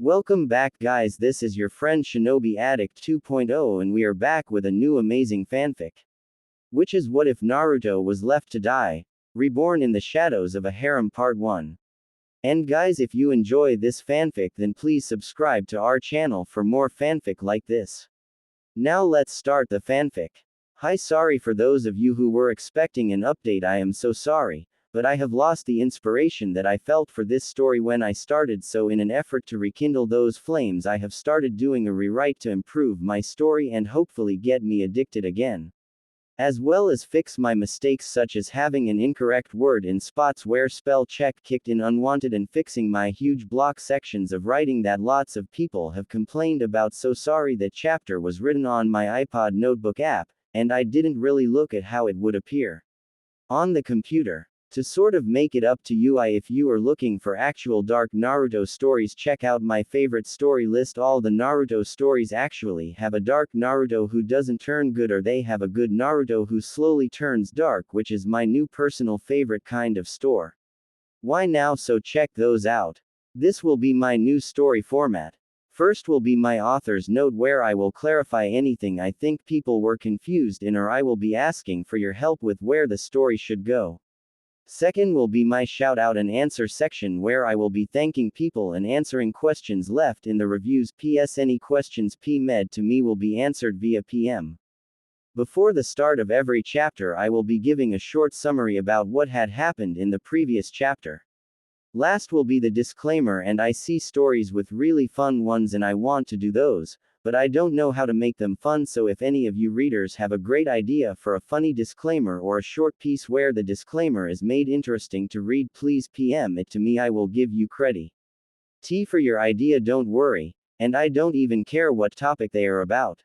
Welcome back, guys. This is your friend Shinobi Addict 2.0, and we are back with a new amazing fanfic. Which is What If Naruto Was Left to Die? Reborn in the Shadows of a Harem Part 1. And guys, if you enjoy this fanfic, then please subscribe to our channel for more fanfic like this. Now let's start the fanfic. Hi, sorry for those of you who were expecting an update. I am so sorry, but I have lost the inspiration that I felt for this story when I started, so in an effort to rekindle those flames, I have started doing a rewrite to improve my story and hopefully get me addicted again. As well as fix my mistakes such as having an incorrect word in spots where spell check kicked in unwanted, and fixing my huge block sections of writing that lots of people have complained about. So sorry. That chapter was written on my iPod notebook app, and I didn't really look at how it would appear on the computer. To sort of make it up to you, if you are looking for actual dark Naruto stories, check out my favorite story list. All the Naruto stories actually have a dark Naruto who doesn't turn good, or they have a good Naruto who slowly turns dark, which is my new personal favorite kind of store. Why now? So check those out. This will be my new story format. First will be my author's note, where I will clarify anything I think people were confused in, or I will be asking for your help with where the story should go. Second will be my shout out and answer section, where I will be thanking people and answering questions left in the reviews. PS, any questions PMed to me will be answered via PM. Before the start of every chapter, I will be giving a short summary about what had happened in the previous chapter. Last will be the disclaimer, and I see stories with really fun ones and I want to do those, but I don't know how to make them fun. So if any of you readers have a great idea for a funny disclaimer or a short piece where the disclaimer is made interesting to read, please PM it to me. I will give you credit for your idea, don't worry, and I don't even care what topic they are about.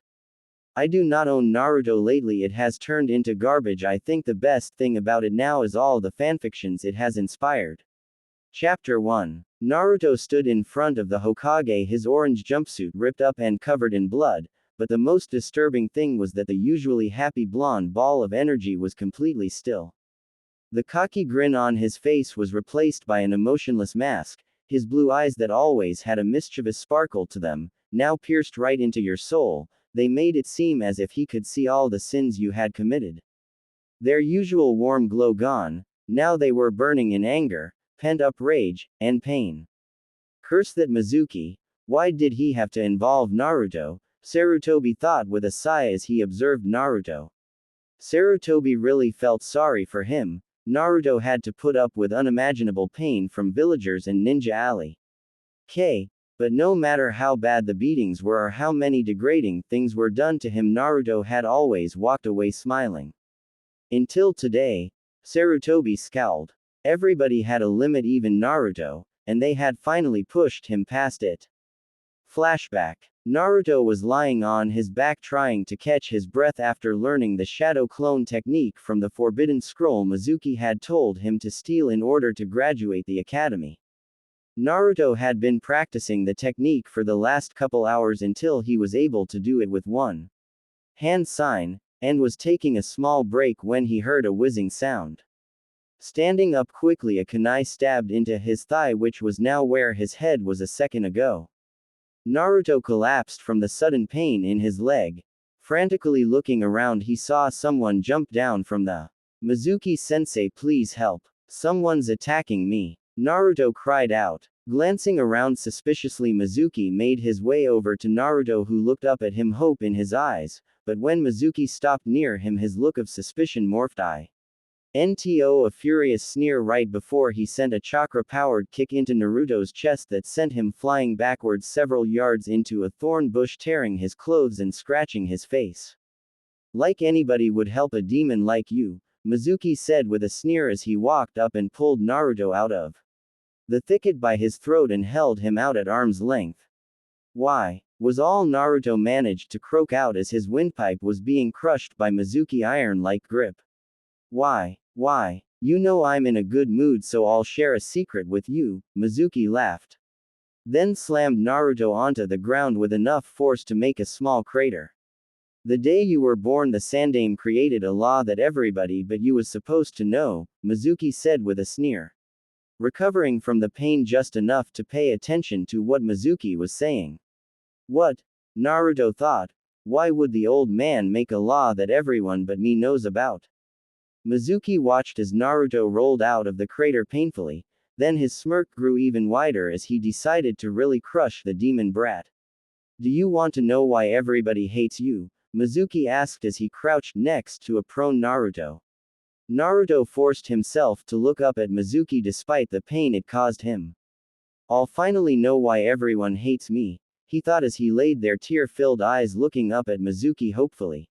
I do not own Naruto lately. It has turned into garbage. I think the best thing about it now is all the fanfictions it has inspired. Chapter 1. Naruto stood in front of the Hokage, his orange jumpsuit ripped up and covered in blood, but the most disturbing thing was that the usually happy blonde ball of energy was completely still. The cocky grin on his face was replaced by an emotionless mask. His blue eyes, that always had a mischievous sparkle to them, now pierced right into your soul. They made it seem as if he could see all the sins you had committed. Their usual warm glow gone, now they were burning in anger, pent-up rage, and pain. Curse that Mizuki. Why did he have to involve Naruto? Sarutobi thought with a sigh as he observed Naruto. Sarutobi really felt sorry for him. Naruto had to put up with unimaginable pain from villagers and Ninja Alley. But no matter how bad the beatings were or how many degrading things were done to him, Naruto had always walked away smiling. Until today. Sarutobi scowled. Everybody had a limit, even Naruto, and they had finally pushed him past it. Flashback. Naruto was lying on his back trying to catch his breath after learning the shadow clone technique from the forbidden scroll Mizuki had told him to steal in order to graduate the academy. Naruto had been practicing the technique for the last couple hours until he was able to do it with one hand sign, and was taking a small break when he heard a whizzing sound. Standing up quickly, a kunai stabbed into his thigh, which was now where his head was a second ago. Naruto collapsed from the sudden pain in his leg. Frantically looking around, he saw someone jump down from the Mizuki-sensei, please help. Someone's attacking me. Naruto cried out. Glancing around suspiciously, Mizuki made his way over to Naruto, who looked up at him, hope in his eyes, but when Mizuki stopped near him, his look of suspicion morphed into a furious sneer right before he sent a chakra-powered kick into Naruto's chest that sent him flying backwards several yards into a thorn bush, tearing his clothes and scratching his face. Like anybody would help a demon like you, Mizuki said with a sneer as he walked up and pulled Naruto out of the thicket by his throat and held him out at arm's length. Why? Was all Naruto managed to croak out as his windpipe was being crushed by Mizuki's iron-like grip. Why? You know I'm in a good mood, so I'll share a secret with you, Mizuki laughed. Then slammed Naruto onto the ground with enough force to make a small crater. The day you were born, the Sandaime created a law that everybody but you was supposed to know, Mizuki said with a sneer. recovering from the pain just enough to pay attention to what Mizuki was saying. What? Naruto thought. Why would the old man make a law that everyone but me knows about? Mizuki watched as Naruto rolled out of the crater painfully, then his smirk grew even wider as he decided to really crush the demon brat. Do you want to know why everybody hates you? Mizuki asked as he crouched next to a prone Naruto. Naruto forced himself to look up at Mizuki despite the pain it caused him. I'll finally know why everyone hates me, he thought as he laid there tear-filled eyes looking up at Mizuki hopefully.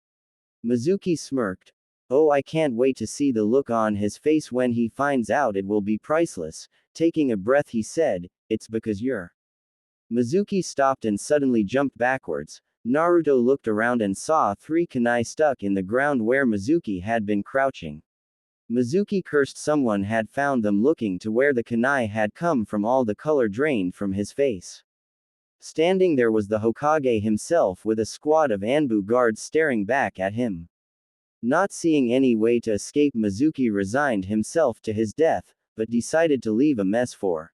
Mizuki smirked. Oh, I can't wait to see the look on his face when he finds out. It will be priceless. Taking a breath he said, it's because you're. Mizuki stopped and suddenly jumped backwards. Naruto looked around and saw 3 kunai stuck in the ground where Mizuki had been crouching. Mizuki cursed someone had found them looking to where the kunai had come from. All the color drained from his face. Standing there was the Hokage himself with a squad of Anbu guards staring back at him. Not seeing any way to escape, Mizuki resigned himself to his death, but decided to leave a mess for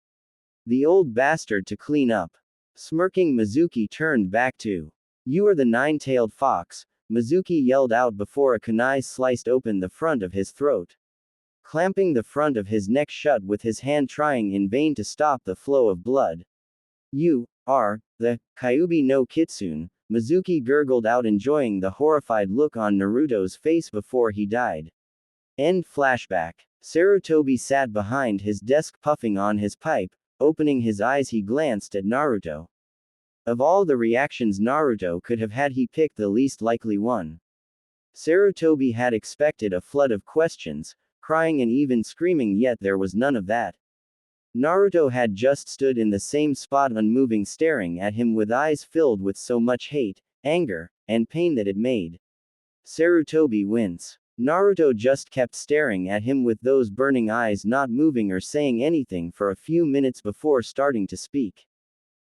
the old bastard to clean up. Smirking, Mizuki turned back to. You are the 9-tailed fox, Mizuki yelled out before a kunai sliced open the front of his throat. Clamping the front of his neck shut with his hand, trying in vain to stop the flow of blood. You are the Kyuubi no Kitsune, Mizuki gurgled out, enjoying the horrified look on Naruto's face before he died. End flashback. Sarutobi sat behind his desk puffing on his pipe. Opening his eyes, he glanced at Naruto. Of all the reactions Naruto could have had, he picked the least likely one. Sarutobi had expected a flood of questions, crying and even screaming, yet there was none of that. Naruto had just stood in the same spot, unmoving, staring at him with eyes filled with so much hate, anger, and pain that it made Sarutobi wince. Naruto just kept staring at him with those burning eyes, not moving or saying anything for a few minutes before starting to speak.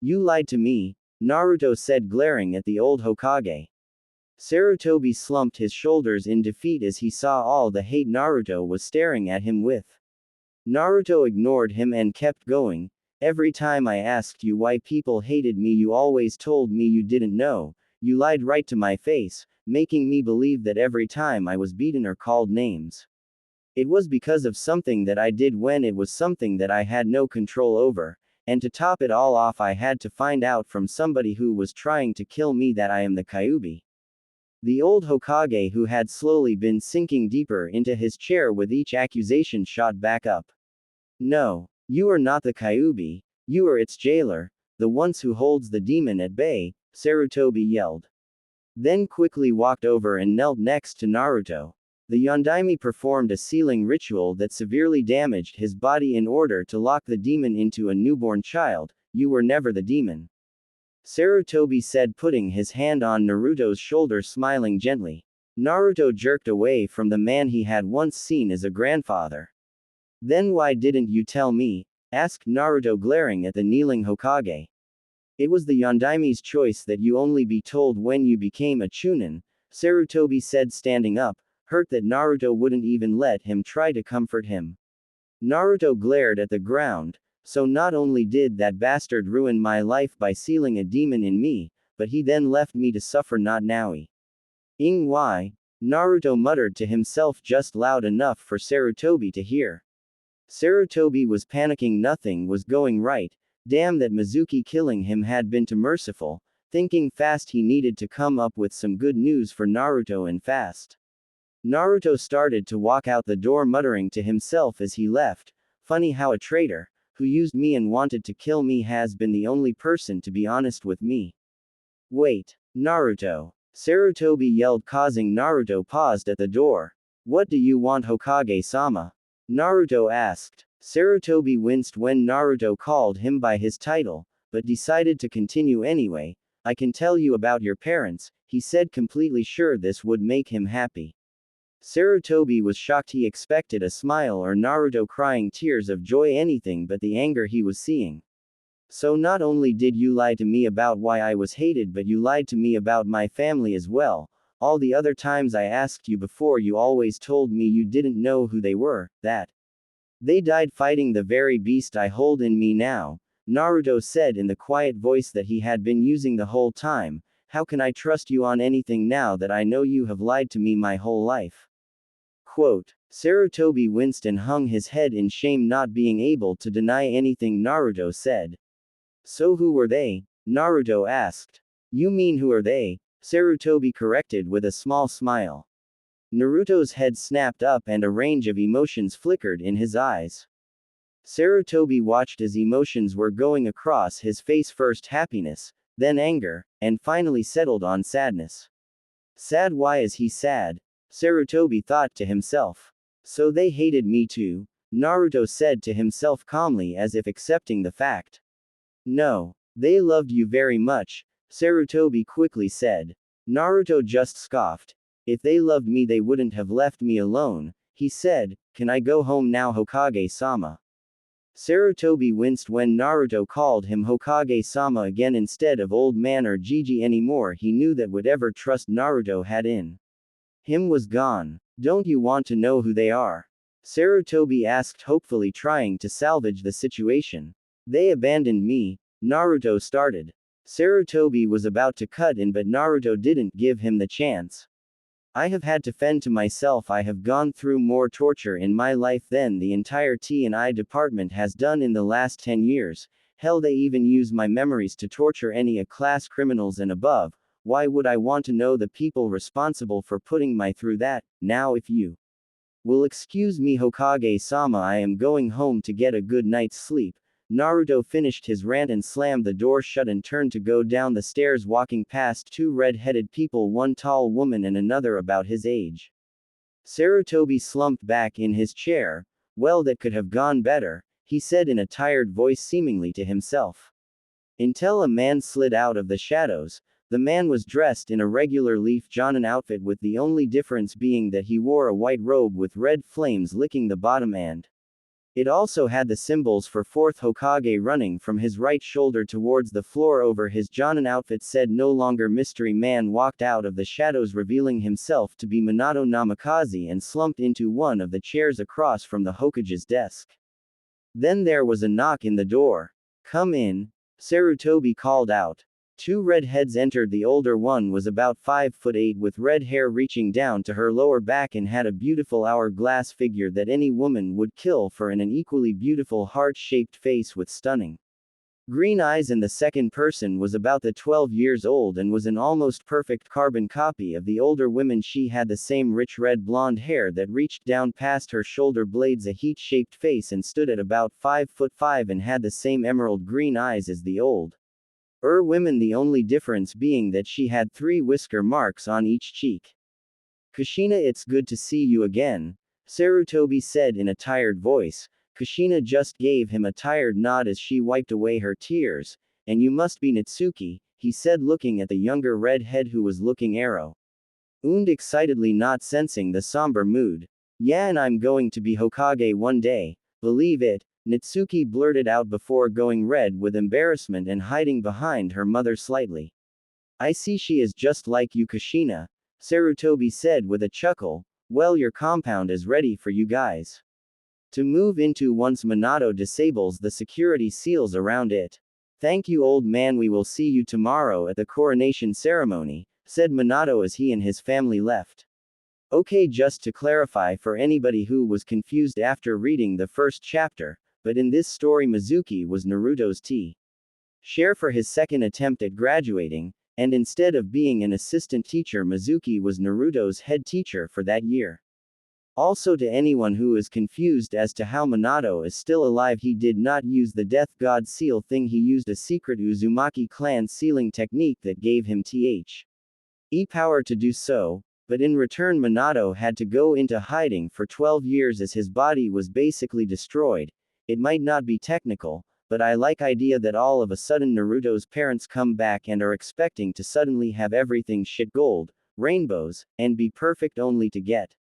You lied to me, Naruto said, glaring at the old Hokage. Sarutobi slumped his shoulders in defeat as he saw all the hate Naruto was staring at him with. Naruto ignored him and kept going. Every time I asked you why people hated me, you always told me you didn't know. You lied right to my face, making me believe that every time I was beaten or called names, it was because of something that I did, when it was something that I had no control over. And to top it all off, I had to find out from somebody who was trying to kill me that I am the Kyuubi. The old Hokage, who had slowly been sinking deeper into his chair with each accusation, shot back up. No, you are not the Kyuubi, you are its jailer, the one who holds the demon at bay, Sarutobi yelled. Then quickly walked over and knelt next to Naruto. The Yondaime performed a sealing ritual that severely damaged his body in order to lock the demon into a newborn child. You were never the demon, Sarutobi said, putting his hand on Naruto's shoulder, smiling gently. Naruto jerked away from the man he had once seen as a grandfather. Then why didn't you tell me? Asked Naruto, glaring at the kneeling Hokage. It was the Yondaime's choice that you only be told when you became a Chunin, Sarutobi said, standing up, hurt that Naruto wouldn't even let him try to comfort him. Naruto glared at the ground. So not only did that bastard ruin my life by sealing a demon in me, but he then left me to suffer. Not nowy. Why? Naruto muttered to himself, just loud enough for Sarutobi to hear. Sarutobi was panicking. Nothing was going right. Damn, that Mizuki killing him had been too merciful. Thinking fast, he needed to come up with some good news for Naruto, and fast. Naruto started to walk out the door, muttering to himself as he left. Funny how a traitor, who used me and wanted to kill me, has been the only person to be honest with me. Wait, Naruto. Sarutobi yelled, causing Naruto paused at the door. What do you want, Hokage-sama? Naruto asked. Sarutobi winced when Naruto called him by his title, but decided to continue anyway. I can tell you about your parents, he said, completely sure this would make him happy. Sarutobi was shocked. He expected a smile or Naruto crying tears of joy, anything but the anger he was seeing. So not only did you lie to me about why I was hated, but you lied to me about my family as well. All the other times I asked you before, you always told me you didn't know who they were, that They died fighting the very beast I hold in me now, Naruto said in the quiet voice that he had been using the whole time. How can I trust you on anything now that I know you have lied to me my whole life? Quote. Sarutobi winced and hung his head in shame, not being able to deny anything Naruto said. So who were they? Naruto asked. You mean who are they? Sarutobi corrected with a small smile. Naruto's head snapped up and a range of emotions flickered in his eyes. Sarutobi watched as emotions were going across his face, first happiness, then anger, and finally settled on sadness. Sad? Why is he sad? Sarutobi thought to himself. So they hated me too? Naruto said to himself calmly, as if accepting the fact. No. They loved you very much, Sarutobi quickly said. Naruto just scoffed. If they loved me they wouldn't have left me alone, he said. Can I go home now, Hokage-sama? Sarutobi winced when Naruto called him Hokage-sama again instead of old man or Gigi anymore. He knew that whatever trust Naruto had in him was gone. Don't you want to know who they are? Sarutobi asked, hopefully trying to salvage the situation. They abandoned me, Naruto started. Sarutobi was about to cut in, but Naruto didn't give him the chance. I have had to fend to myself. I have gone through more torture in my life than the entire T&I department has done in the last 10 years. Hell, they even use my memories to torture any A-class criminals and above. Why would I want to know the people responsible for putting me through that? Now if you will excuse me, Hokage-sama, I am going home to get a good night's sleep. Naruto finished his rant and slammed the door shut and turned to go down the stairs, walking past two red-headed people, one tall woman and another about his age. Sarutobi slumped back in his chair. Well, that could have gone better, he said in a tired voice, seemingly to himself. Until a man slid out of the shadows. The man was dressed in a regular Leaf Jonin outfit, with the only difference being that he wore a white robe with red flames licking the bottom, and it also had the symbols for 4th Hokage running from his right shoulder towards the floor over his Jonin outfit. Said no longer mystery man walked out of the shadows, revealing himself to be Minato Namikaze, and slumped into one of the chairs across from the Hokage's desk. Then there was a knock in the door. Come in, Sarutobi called out. Two redheads entered. The older one was about 5'8" with red hair reaching down to her lower back and had a beautiful hourglass figure that any woman would kill for, and an equally beautiful heart-shaped face with stunning green eyes. And the second person was about 12 years old and was an almost perfect carbon copy of the older woman. She had the same rich red blonde hair that reached down past her shoulder blades, a heat-shaped face, and stood at about 5'5" and had the same emerald green eyes as the old women, the only difference being that she had 3 whisker marks on each cheek. Kushina, it's good to see you again, Sarutobi said in a tired voice. Kushina just gave him a tired nod as she wiped away her tears. And you must be Natsuki, he said, looking at the younger redhead who was looking arrow and excitedly, not sensing the somber mood. Yeah, and I'm going to be Hokage one day, believe it, Natsuki blurted out before going red with embarrassment and hiding behind her mother slightly. I see, she is just like you, Kushina, Sarutobi said with a chuckle. Well, your compound is ready for you guys to move into once Minato disables the security seals around it. Thank you, old man. We will see you tomorrow at the coronation ceremony, said Minato as he and his family left. Okay, just to clarify for anybody who was confused after reading the first chapter, but in this story Mizuki was Naruto's teacher for his second attempt at graduating, and instead of being an assistant teacher, Mizuki was Naruto's head teacher for that year. Also, to anyone who is confused as to how Minato is still alive, he did not use the Death God seal thing. He used a secret Uzumaki clan sealing technique that gave him power to do so, but in return Minato had to go into hiding for 12 years as his body was basically destroyed. It might not be technical, but I like idea that all of a sudden Naruto's parents come back and are expecting to suddenly have everything shit gold, rainbows, and be perfect only to get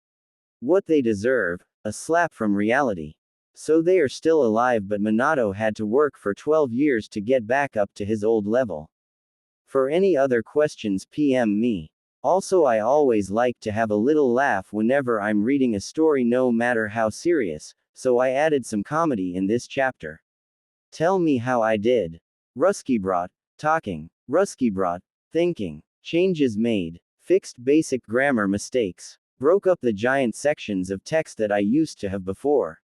what they deserve, a slap from reality. So they are still alive, but Minato had to work for 12 years to get back up to his old level. For any other questions, PM me. Also, I always like to have a little laugh whenever I'm reading a story, no matter how serious. so I added some comedy in this chapter. Tell me how I did. Ruskybrat, talking. Ruskybrat, thinking. Changes made. Fixed basic grammar mistakes. Broke up the giant sections of text that I used to have before.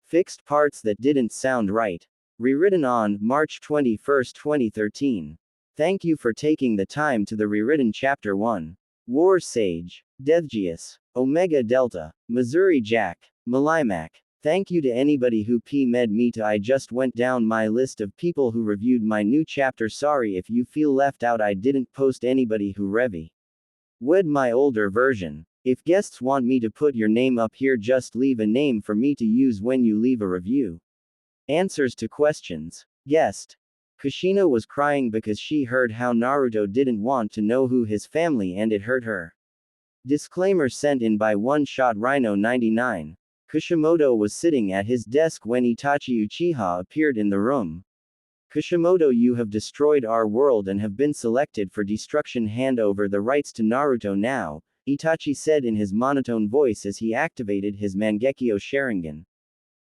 Fixed parts that didn't sound right. Rewritten on March 21, 2013. Thank you for taking the time to the rewritten Chapter 1. War Sage. Deathgeus. Omega Delta. Missouri Jack. Malimac. Thank you to anybody who P-med me to. I just went down my list of people who reviewed my new chapter. Sorry if you feel left out. I didn't post anybody who wed my older version. If guests want me to put your name up here, just leave a name for me to use when you leave a review. Answers to questions. Guest. Kushina was crying because she heard how Naruto didn't want to know who his family and it hurt her. Disclaimer sent in by One Shot Rhino 99. Kushimoto was sitting at his desk when Itachi Uchiha appeared in the room. Kushimoto, you have destroyed our world and have been selected for destruction. Hand over the rights to Naruto now, Itachi said in his monotone voice as he activated his Mangekyo Sharingan.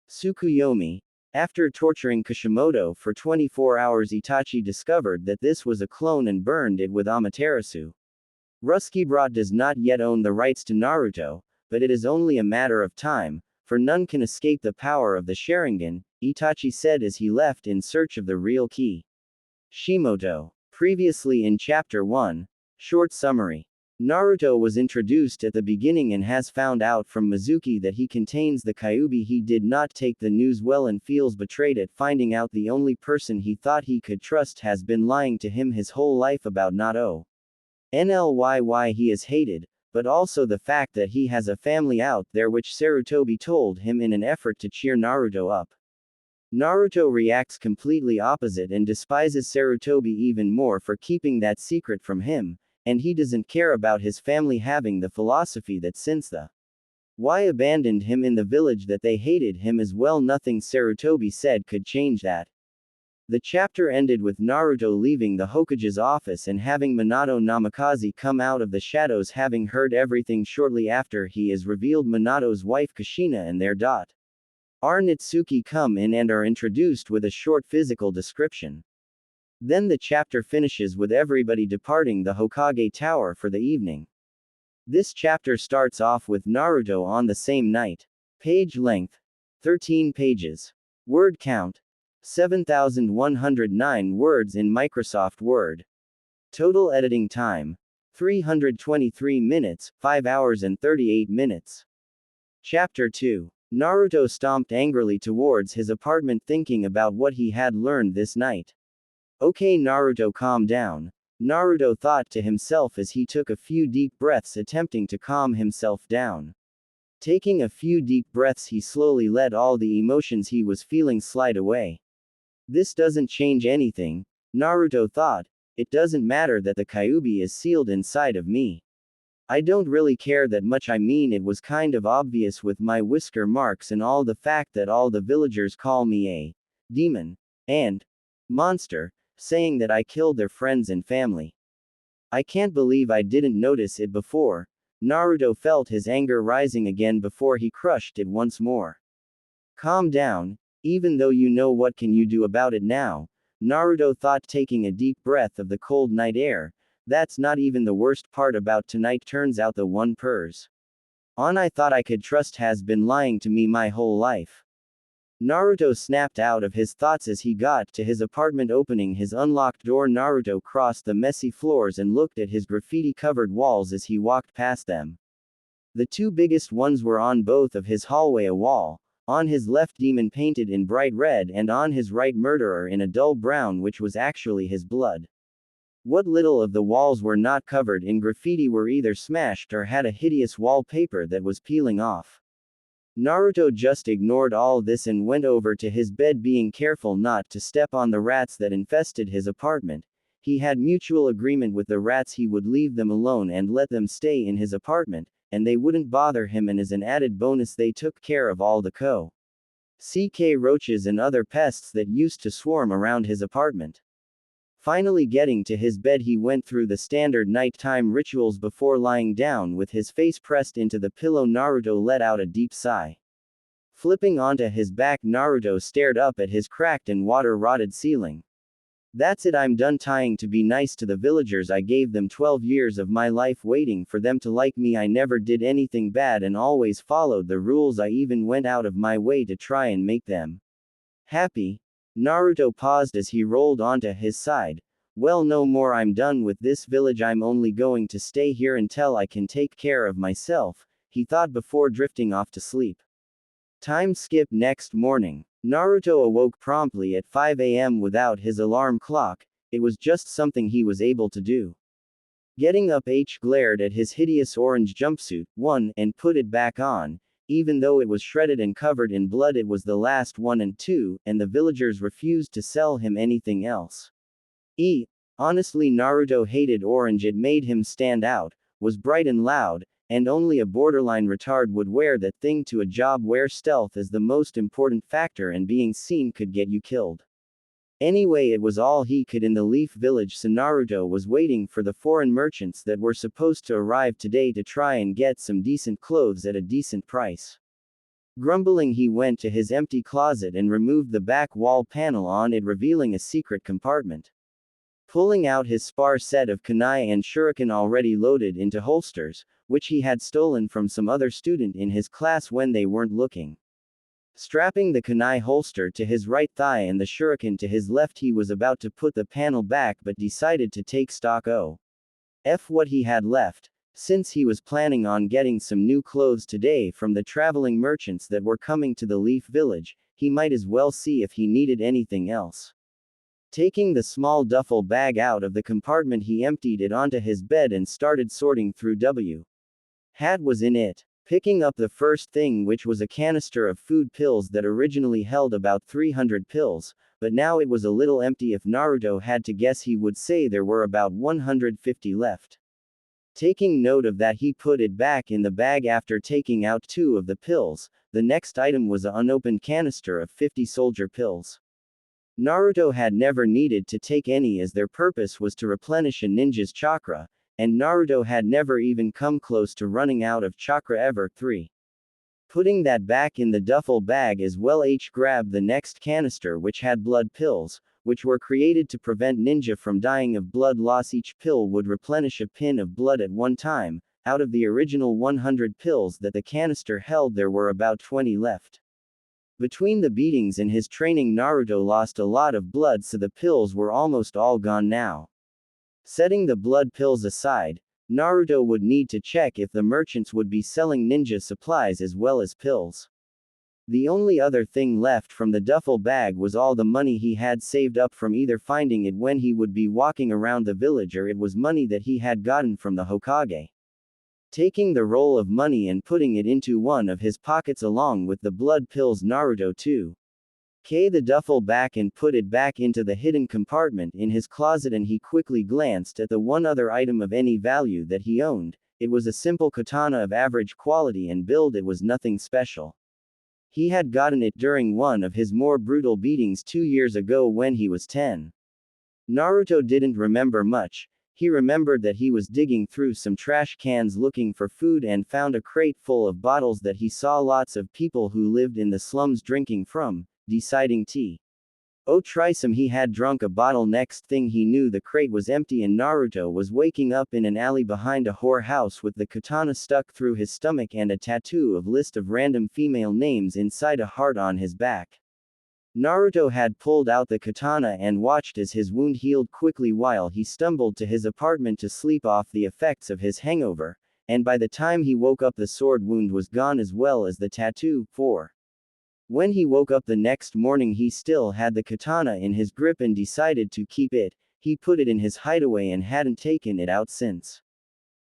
Tsukuyomi. After torturing Kushimoto for 24 hours, Itachi discovered that this was a clone and burned it with Amaterasu. Ruskybrat does not yet own the rights to Naruto, but it is only a matter of time, for none can escape the power of the Sharingan, Itachi said as he left in search of the real key. Shimoto. Previously in Chapter 1. Short summary. Naruto was introduced at the beginning and has found out from Mizuki that he contains the Kyuubi. He did not take the news well and feels betrayed at finding out the only person he thought he could trust has been lying to him his whole life about not only why he is hated, but also the fact that he has a family out there, which Sarutobi told him in an effort to cheer Naruto up. Naruto reacts completely opposite and despises Sarutobi even more for keeping that secret from him, and he doesn't care about his family having the philosophy that since the Y abandoned him in the village that they hated him as well. Nothing Sarutobi said could change that. The chapter ended with Naruto leaving the Hokage's office and having Minato Namikaze come out of the shadows, having heard everything. Shortly after, he is revealed Minato's wife Kushina and their daughter Nitsuki come in and are introduced with a short physical description. Then the chapter finishes with everybody departing the Hokage Tower for the evening. This chapter starts off with Naruto on the same night. Page length 13 pages. Word count 7,109 words in Microsoft Word. Total editing time 323 minutes, 5 hours and 38 minutes. Chapter 2. Naruto stomped angrily towards his apartment, thinking about what he had learned this night. Okay, Naruto, calm down. Naruto thought to himself as he took a few deep breaths, attempting to calm himself down. Taking a few deep breaths, he slowly let all the emotions he was feeling slide away. This doesn't change anything, Naruto thought. It doesn't matter that the Kyuubi is sealed inside of me. I don't really care that much. I mean, it was kind of obvious with my whisker marks and all, the fact that all the villagers call me a demon and monster, saying that I killed their friends and family. I can't believe I didn't notice it before. Naruto felt his anger rising again before he crushed it once more. Calm down, even though you know, what can you do about it now? Naruto thought, taking a deep breath of the cold night air. That's not even the worst part about tonight. Turns out the one person I thought I could trust has been lying to me my whole life. Naruto snapped out of his thoughts as he got to his apartment. Opening his unlocked door, Naruto crossed the messy floors and looked at his graffiti-covered walls as he walked past them. The two biggest ones were on both of his hallway: a wall on his left, demon painted in bright red, and on his right, murderer in a dull brown, which was actually his blood. What little of the walls were not covered in graffiti were either smashed or had a hideous wallpaper that was peeling off. Naruto just ignored all this and went over to his bed, being careful not to step on the rats that infested his apartment. He had mutual agreement with the rats he would leave them alone and let them stay in his apartment, and they wouldn't bother him, and as an added bonus they took care of all the CK roaches and other pests that used to swarm around his apartment. Finally getting to his bed, he went through the standard nighttime rituals before lying down with his face pressed into the pillow. Naruto let out a deep sigh. Flipping onto his back, Naruto stared up at his cracked and water-rotted ceiling. That's it, I'm done trying to be nice to the villagers. I gave them 12 years of my life waiting for them to like me. I never did anything bad and always followed the rules. I even went out of my way to try and make them happy. Naruto paused as he rolled onto his side. Well, no more. I'm done with this village. I'm only going to stay here until I can take care of myself, he thought before drifting off to sleep. Time skip. Next morning, Naruto awoke promptly at 5 a.m. without his alarm clock. It was just something he was able to do. Getting up, H glared at his hideous orange jumpsuit, and put it back on. Even though it was shredded and covered in blood, it was the last one, and the villagers refused to sell him anything else. Honestly, Naruto hated orange. It made him stand out, was bright and loud, and only a borderline retard would wear that thing to a job where stealth is the most important factor and being seen could get you killed. Anyway, it was all he could in the Leaf Village, so Naruto was waiting for the foreign merchants that were supposed to arrive today to try and get some decent clothes at a decent price. Grumbling, he went to his empty closet and removed the back wall panel on it, revealing a secret compartment. Pulling out his spar set of kunai and shuriken already loaded into holsters, which he had stolen from some other student in his class when they weren't looking. Strapping the kunai holster to his right thigh and the shuriken to his left, he was about to put the panel back but decided to take stock of what he had left. Since he was planning on getting some new clothes today from the traveling merchants that were coming to the Leaf Village, he might as well see if he needed anything else. Taking the small duffel bag out of the compartment, he emptied it onto his bed and started sorting through what was in it. Picking up the first thing, which was a canister of food pills that originally held about 300 pills, but now it was a little empty. If Naruto had to guess, he would say there were about 150 left. Taking note of that, he put it back in the bag. After taking out 2 of the pills, the next item was an unopened canister of 50 soldier pills. Naruto had never needed to take any, as their purpose was to replenish a ninja's chakra, and Naruto had never even come close to running out of chakra ever. 3. Putting that back in the duffel bag as well, H grabbed the next canister, which had blood pills, which were created to prevent ninja from dying of blood loss. Each pill would replenish a pin of blood at one time. Out of the original 100 pills that the canister held, there were about 20 left. Between the beatings and his training, Naruto lost a lot of blood, so the pills were almost all gone now. Setting the blood pills aside, Naruto would need to check if the merchants would be selling ninja supplies as well as pills. The only other thing left from the duffel bag was all the money he had saved up from either finding it when he would be walking around the village, or it was money that he had gotten from the Hokage. Taking the roll of money and putting it into one of his pockets along with the blood pills, Naruto took the duffel back and put it back into the hidden compartment in his closet, and he quickly glanced at the one other item of any value that he owned. It was a simple katana of average quality and build. It was nothing special. He had gotten it during one of his more brutal beatings 2 years ago when he was 10. Naruto didn't remember much. He remembered that he was digging through some trash cans looking for food and found a crate full of bottles that he saw lots of people who lived in the slums drinking from. Deciding to try some, he had drunk a bottle. Next thing he knew, the crate was empty and Naruto was waking up in an alley behind a whorehouse with the katana stuck through his stomach and a tattoo of list of random female names inside a heart on his back. Naruto had pulled out the katana and watched as his wound healed quickly while he stumbled to his apartment to sleep off the effects of his hangover, and by the time he woke up, the sword wound was gone as well as the tattoo. 4. When he woke up the next morning, he still had the katana in his grip and decided to keep it. He put it in his hideaway and hadn't taken it out since.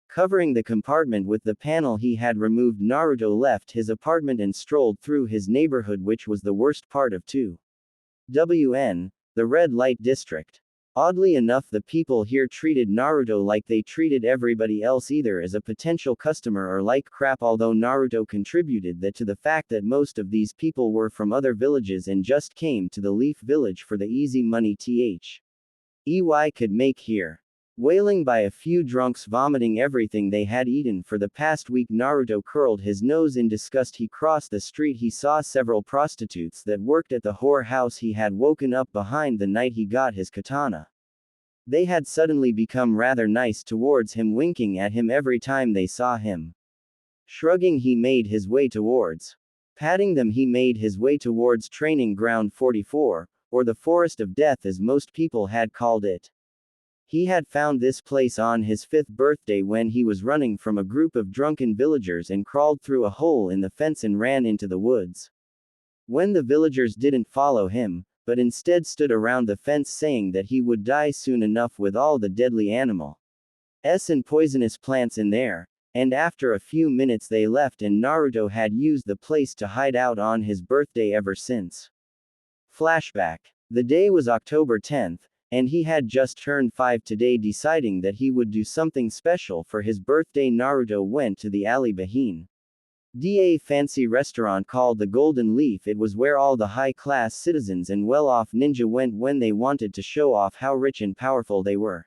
Covering the compartment with the panel he had removed, Naruto left his apartment and strolled through his neighborhood, which was the worst part of 2WN, the red light district. Oddly enough, the people here treated Naruto like they treated everybody else, either as a potential customer or like crap, although Naruto contributed that to the fact that most of these people were from other villages and just came to the Leaf Village for the easy money EY could make here. Wailing by a few drunks vomiting everything they had eaten for the past week, Naruto curled his nose in disgust. He crossed the street. He saw several prostitutes that worked at the whore house he had woken up behind the night he got his katana. They had suddenly become rather nice towards him, winking at him every time they saw him. Shrugging, he made his way towards. Patting them, he made his way towards Training Ground 44, or the Forest of Death as most people had called it. He had found this place on his 5th birthday when he was running from a group of drunken villagers and crawled through a hole in the fence and ran into the woods. When the villagers didn't follow him, but instead stood around the fence saying that he would die soon enough with all the deadly animals and poisonous plants in there, and after a few minutes they left and Naruto had used the place to hide out on his birthday ever since. Flashback. The day was October 10th, and he had just turned 5 today. Deciding that he would do something special for his birthday, Naruto went to the alley behind a fancy restaurant called the Golden Leaf. It was where all the high-class citizens and well-off ninja went when they wanted to show off how rich and powerful they were.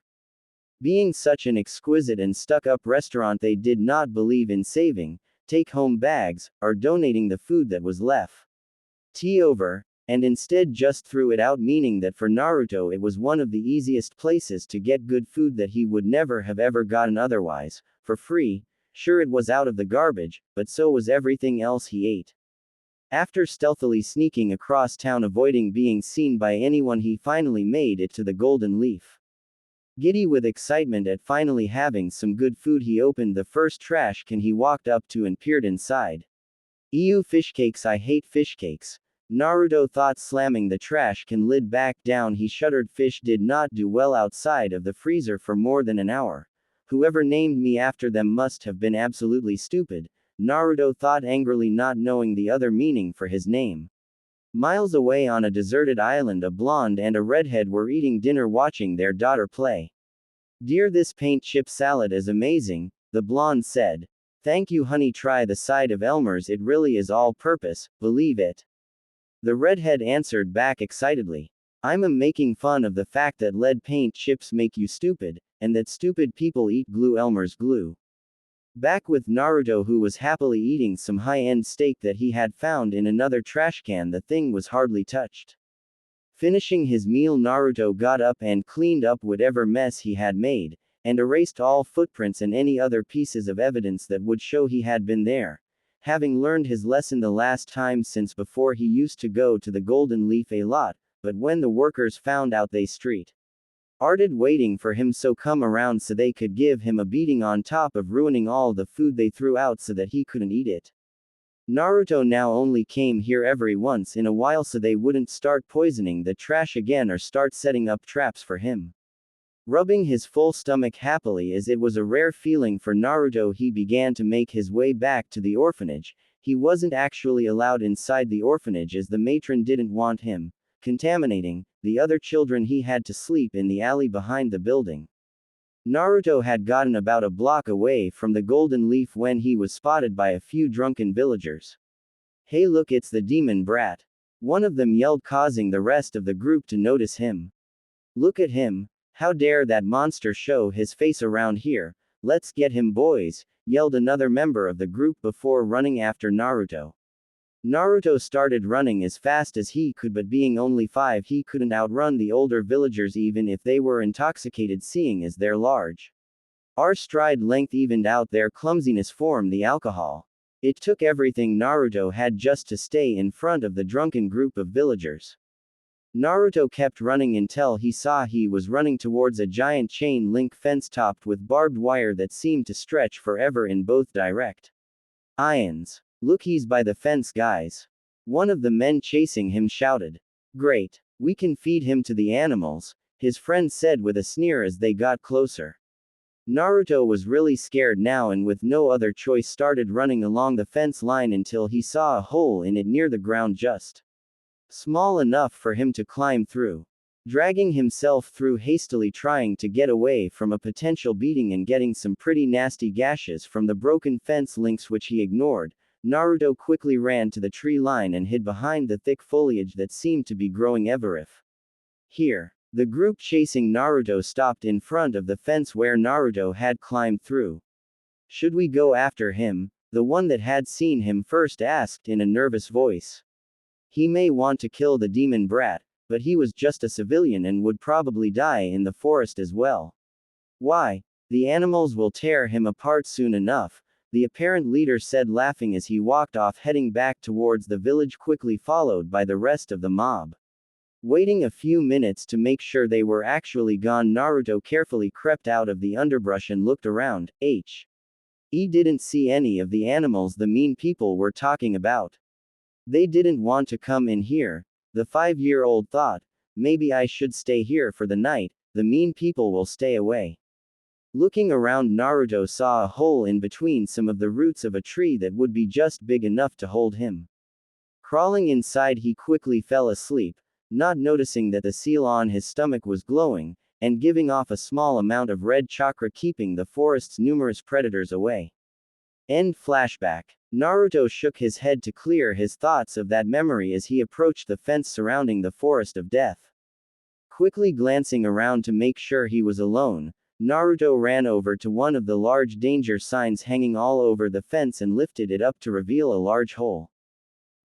Being such an exquisite and stuck-up restaurant, they did not believe in saving take-home bags, or donating the food that was left over, and instead just threw it out, meaning that for Naruto it was one of the easiest places to get good food that he would never have ever gotten otherwise, for free. Sure, it was out of the garbage, but so was everything else he ate. After stealthily sneaking across town avoiding being seen by anyone, he finally made it to the Golden Leaf. Giddy with excitement at finally having some good food, he opened the first trash can he walked up to and peered inside. Ew, fish cakes, I hate fish cakes, Naruto thought, slamming the trash can lid back down. He shuddered. Fish did not do well outside of the freezer for more than an hour. Whoever named me after them must have been absolutely stupid, Naruto thought angrily, not knowing the other meaning for his name. Miles away on a deserted island, a blonde and a redhead were eating dinner watching their daughter play. Dear, this paint chip salad is amazing, the blonde said. Thank you honey, try the side of Elmer's, it really is all purpose, believe it. The redhead answered back excitedly. I'm making fun of the fact that lead paint chips make you stupid, and that stupid people eat glue, Elmer's glue. Back with Naruto, who was happily eating some high-end steak that he had found in another trash can. The thing was hardly touched. Finishing his meal, Naruto got up and cleaned up whatever mess he had made, and erased all footprints and any other pieces of evidence that would show he had been there. Having learned his lesson the last time, since before he used to go to the Golden Leaf a lot, but when the workers found out they started waiting for him, so come around so they could give him a beating on top of ruining all the food they threw out so that he couldn't eat it. Naruto now only came here every once in a while so they wouldn't start poisoning the trash again or start setting up traps for him. Rubbing his full stomach happily, as it was a rare feeling for Naruto, he began to make his way back to the orphanage. He wasn't actually allowed inside the orphanage as the matron didn't want him contaminating the other children. He had to sleep in the alley behind the building. Naruto had gotten about a block away from the Golden Leaf when he was spotted by a few drunken villagers. Hey look, it's the demon brat, one of them yelled, causing the rest of the group to notice him. Look at him. How dare that monster show his face around here? Let's get him, boys, yelled another member of the group before running after Naruto. Naruto started running as fast as he could, but being only 5, he couldn't outrun the older villagers even if they were intoxicated, seeing as their large stride length evened out their clumsiness from the alcohol. It took everything Naruto had just to stay in front of the drunken group of villagers. Naruto kept running until he saw he was running towards a giant chain link fence topped with barbed wire that seemed to stretch forever in both directions. Look, he's by the fence, guys. One of the men chasing him shouted. Great. We can feed him to the animals, his friend said with a sneer as they got closer. Naruto was really scared now and with no other choice started running along the fence line until he saw a hole in it near the ground just small enough for him to climb through. Dragging himself through hastily, trying to get away from a potential beating and getting some pretty nasty gashes from the broken fence links which he ignored, Naruto quickly ran to the tree line and hid behind the thick foliage that seemed to be growing ever here. The group chasing Naruto stopped in front of the fence where Naruto had climbed through. Should we go after him? The one that had seen him first asked in a nervous voice. He may want to kill the demon brat, but he was just a civilian and would probably die in the forest as well. Why? The animals will tear him apart soon enough, the apparent leader said, laughing as he walked off, heading back towards the village, quickly followed by the rest of the mob. Waiting a few minutes to make sure they were actually gone, Naruto carefully crept out of the underbrush and looked around. He didn't see any of the animals the mean people were talking about. They didn't want to come in here, the 5-year-old thought. Maybe I should stay here for the night, the mean people will stay away. Looking around, Naruto saw a hole in between some of the roots of a tree that would be just big enough to hold him. Crawling inside, he quickly fell asleep, not noticing that the seal on his stomach was glowing, and giving off a small amount of red chakra, keeping the forest's numerous predators away. End flashback. Naruto shook his head to clear his thoughts of that memory as he approached the fence surrounding the forest of death. Quickly glancing around to make sure he was alone, Naruto ran over to one of the large danger signs hanging all over the fence and lifted it up to reveal a large hole.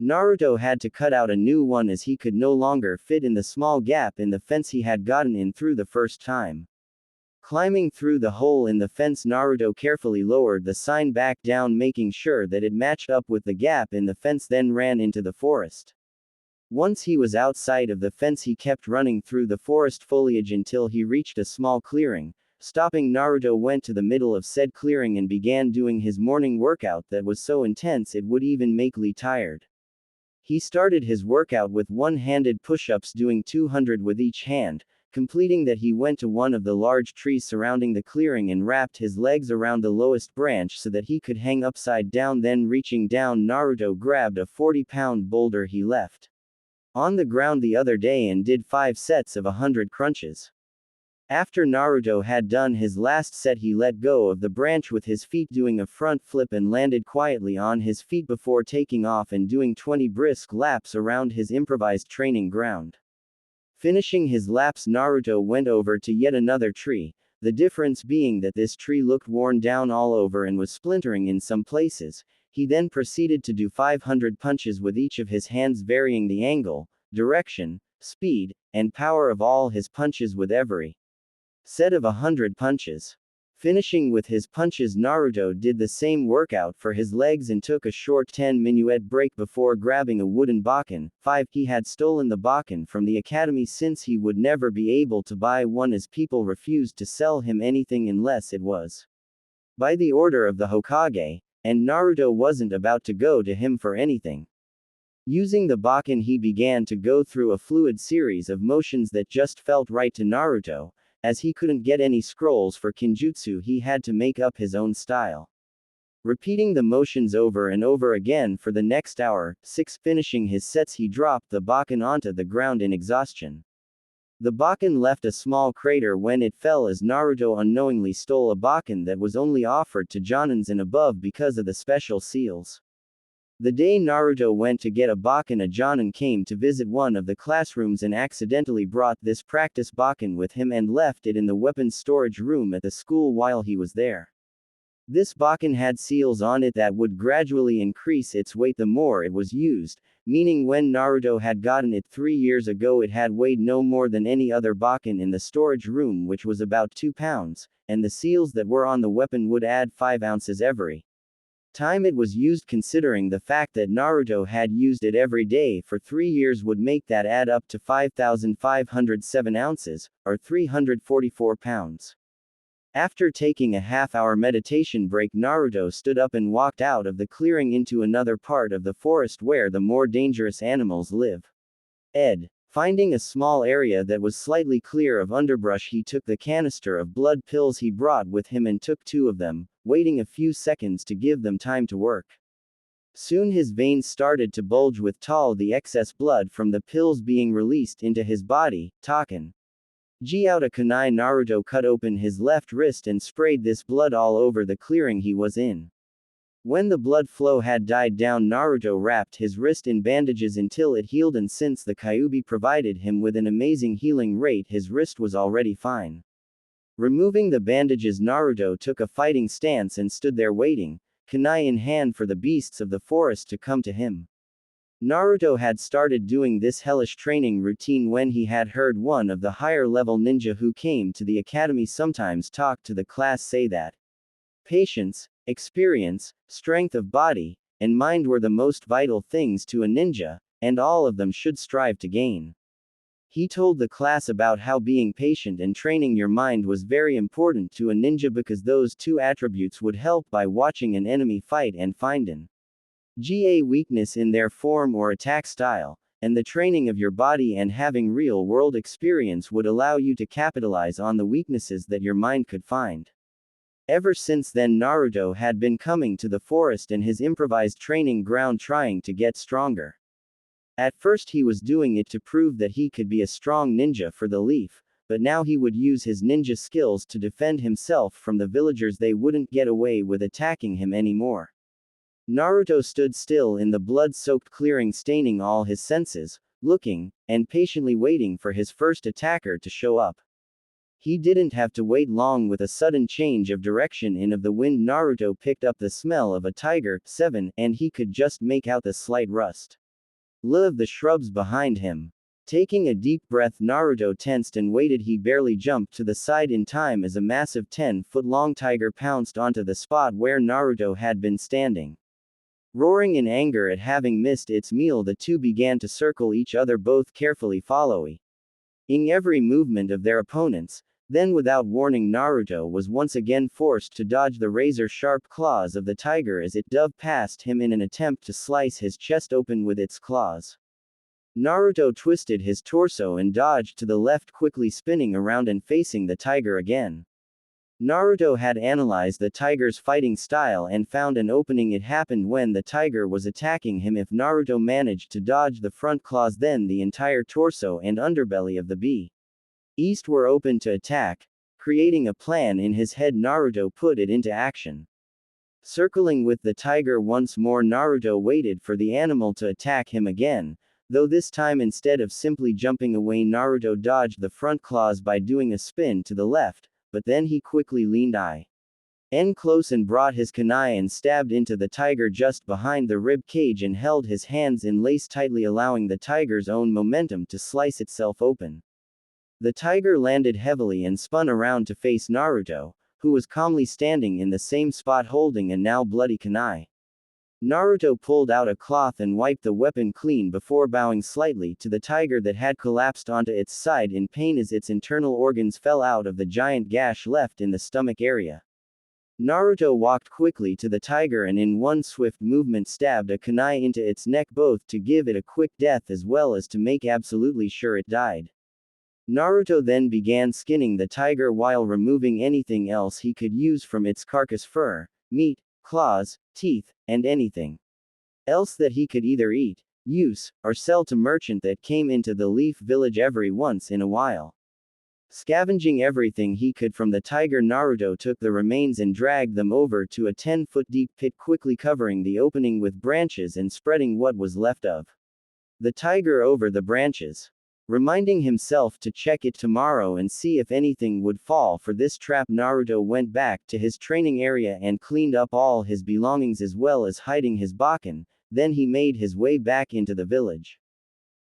Naruto had to cut out a new one as he could no longer fit in the small gap in the fence he had gotten in through the first time. Climbing through the hole in the fence, Naruto carefully lowered the sign back down, making sure that it matched up with the gap in the fence, then ran into the forest. Once he was outside of the fence, he kept running through the forest foliage until he reached a small clearing. Stopping, Naruto went to the middle of said clearing and began doing his morning workout that was so intense it would even make Lee tired. He started his workout with one-handed push-ups, doing 200 with each hand. Completing that, he went to one of the large trees surrounding the clearing and wrapped his legs around the lowest branch so that he could hang upside down. Then reaching down, Naruto grabbed a 40-pound boulder he left on the ground the other day and did 5 sets of 100 crunches. After Naruto had done his last set, he let go of the branch with his feet, doing a front flip, and landed quietly on his feet before taking off and doing 20 brisk laps around his improvised training ground. Finishing his laps, Naruto went over to yet another tree, the difference being that this tree looked worn down all over and was splintering in some places. He then proceeded to do 500 punches with each of his hands, varying the angle, direction, speed, and power of all his punches with every set of 100 punches. Finishing with his punches, Naruto did the same workout for his legs and took a short 10-minute break before grabbing a wooden bakken. 5. He had stolen the bakken from the academy since he would never be able to buy one as people refused to sell him anything unless it was by the order of the Hokage, and Naruto wasn't about to go to him for anything. Using the bakken, he began to go through a fluid series of motions that just felt right to Naruto. As he couldn't get any scrolls for Kinjutsu, he had to make up his own style, repeating the motions over and over again for the next hour. 6. Finishing his sets, he dropped the bakken onto the ground in exhaustion. The bakken left a small crater when it fell, as Naruto unknowingly stole a bakken that was only offered to Jonins and above because of the special seals. The day Naruto went to get a bakken, a Jonin came to visit one of the classrooms and accidentally brought this practice bakken with him and left it in the weapons storage room at the school while he was there. This bakken had seals on it that would gradually increase its weight the more it was used, meaning when Naruto had gotten it 3 years ago, it had weighed no more than any other bakken in the storage room, which was about 2 pounds, and the seals that were on the weapon would add 5 ounces every time it was used. Considering the fact that Naruto had used it every day for 3 years would make that add up to 5,507 ounces, or 344 pounds. After taking a half-hour meditation break, Naruto stood up and walked out of the clearing into another part of the forest where the more dangerous animals live. Finding a small area that was slightly clear of underbrush, he took the canister of blood pills he brought with him and took 2 of them, waiting a few seconds to give them time to work. Soon his veins started to bulge with the excess blood from the pills being released into his body. Taken out a kunai, Naruto cut open his left wrist and sprayed this blood all over the clearing he was in. When the blood flow had died down, Naruto wrapped his wrist in bandages until it healed, and since the Kyuubi provided him with an amazing healing rate, his wrist was already fine. Removing the bandages, Naruto took a fighting stance and stood there waiting, kunai in hand, for the beasts of the forest to come to him. Naruto had started doing this hellish training routine when he had heard one of the higher level ninja who came to the academy sometimes talk to the class say that patience, experience, strength of body, and mind were the most vital things to a ninja, and all of them should strive to gain. He told the class about how being patient and training your mind was very important to a ninja because those two attributes would help by watching an enemy fight and find an weakness in their form or attack style, and the training of your body and having real-world experience would allow you to capitalize on the weaknesses that your mind could find. Ever since then, Naruto had been coming to the forest and his improvised training ground trying to get stronger. At first he was doing it to prove that he could be a strong ninja for the leaf, but now he would use his ninja skills to defend himself from the villagers. They wouldn't get away with attacking him anymore. Naruto stood still in the blood-soaked clearing, staining all his senses, looking, and patiently waiting for his first attacker to show up. He didn't have to wait long. With a sudden change of direction in of the wind, Naruto picked up the smell of a tiger, 7, and he could just make out the slight rust of the shrubs behind him. Taking a deep breath, Naruto tensed and waited. He barely jumped to the side in time as a massive 10-foot-long tiger pounced onto the spot where Naruto had been standing. Roaring in anger at having missed its meal, the two began to circle each other, both carefully following every movement of their opponents. Then, without warning, Naruto was once again forced to dodge the razor-sharp claws of the tiger as it dove past him in an attempt to slice his chest open with its claws. Naruto twisted his torso and dodged to the left, quickly spinning around and facing the tiger again. Naruto had analyzed the tiger's fighting style and found an opening. It happened when the tiger was attacking him. If Naruto managed to dodge the front claws, then the entire torso and underbelly of the beast were open to attack. Creating a plan in his head, Naruto put it into action. Circling with the tiger once more, Naruto waited for the animal to attack him again, though this time instead of simply jumping away, Naruto dodged the front claws by doing a spin to the left, but then he quickly leaned in close and brought his kunai and stabbed into the tiger just behind the rib cage and held his hands in lace tightly, allowing the tiger's own momentum to slice itself open. The tiger landed heavily and spun around to face Naruto, who was calmly standing in the same spot holding a now bloody kunai. Naruto pulled out a cloth and wiped the weapon clean before bowing slightly to the tiger that had collapsed onto its side in pain as its internal organs fell out of the giant gash left in the stomach area. Naruto walked quickly to the tiger and in one swift movement stabbed a kunai into its neck, both to give it a quick death as well as to make absolutely sure it died. Naruto then began skinning the tiger while removing anything else he could use from its carcass: fur, meat, claws, teeth, and anything else that he could either eat, use, or sell to merchant that came into the Leaf Village every once in a while. Scavenging everything he could from the tiger, Naruto took the remains and dragged them over to a 10-foot deep pit, quickly covering the opening with branches and spreading what was left of the tiger over the branches. Reminding himself to check it tomorrow and see if anything would fall for this trap, Naruto went back to his training area and cleaned up all his belongings as well as hiding his baken. Then he made his way back into the village.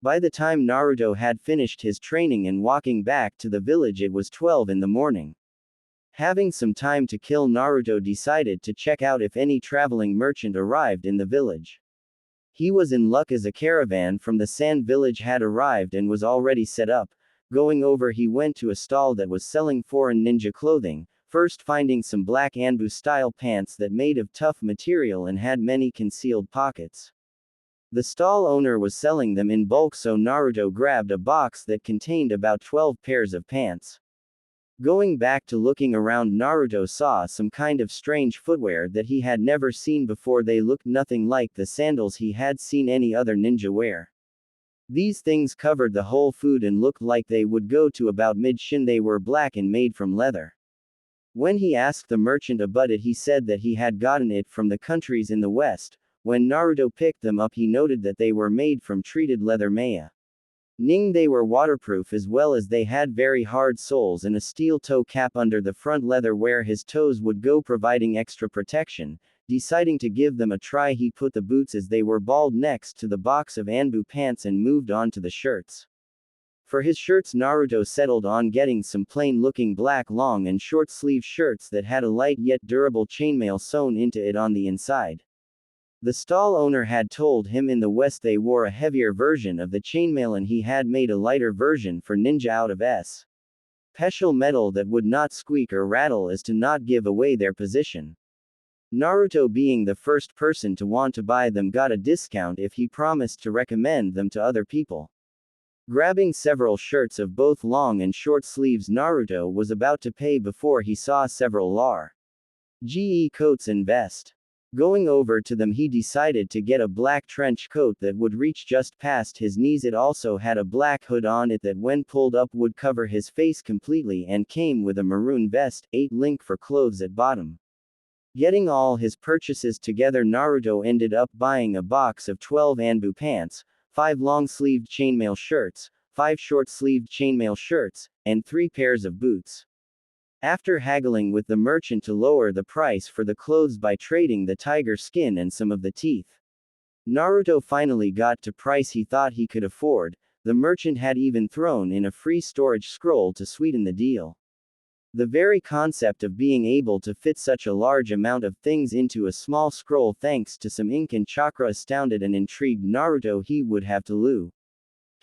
By the time Naruto had finished his training and walking back to the village, it was 12 in the morning. Having some time to kill, Naruto decided to check out if any traveling merchant arrived in the village. He was in luck as a caravan from the Sand Village had arrived and was already set up. Going over, he went to a stall that was selling foreign ninja clothing, first finding some black Anbu-style pants that made of tough material and had many concealed pockets. The stall owner was selling them in bulk, so Naruto grabbed a box that contained about 12 pairs of pants. Going back to looking around, Naruto saw some kind of strange footwear that he had never seen before. They looked nothing like the sandals he had seen any other ninja wear. These things covered the whole foot and looked like they would go to about mid-shin. They were black and made from leather. When he asked the merchant about it, he said that he had gotten it from the countries in the west. When Naruto picked them up, he noted that they were made from treated leather maya. Ning, they were waterproof as well as they had very hard soles and a steel toe cap under the front leather where his toes would go, providing extra protection. Deciding to give them a try, he put the boots as they were balled next to the box of Anbu pants and moved on to the shirts. For his shirts, Naruto settled on getting some plain-looking black long and short-sleeve shirts that had a light yet durable chainmail sewn into it on the inside. The stall owner had told him in the West they wore a heavier version of the chainmail and he had made a lighter version for ninja out of special metal that would not squeak or rattle as to not give away their position. Naruto, being the first person to want to buy them, got a discount if he promised to recommend them to other people. Grabbing several shirts of both long and short sleeves, Naruto was about to pay before he saw several large coats and vest. Going over to them, he decided to get a black trench coat that would reach just past his knees. It also had a black hood on it that when pulled up would cover his face completely and came with a maroon vest, 8 link for clothes at bottom. Getting all his purchases together, Naruto ended up buying a box of 12 Anbu pants, 5 long-sleeved chainmail shirts, 5 short-sleeved chainmail shirts, and 3 pairs of boots. After haggling with the merchant to lower the price for the clothes by trading the tiger skin and some of the teeth, Naruto finally got to price he thought he could afford. The merchant had even thrown in a free storage scroll to sweeten the deal. The very concept of being able to fit such a large amount of things into a small scroll thanks to some ink and chakra astounded and intrigued Naruto. He would have to look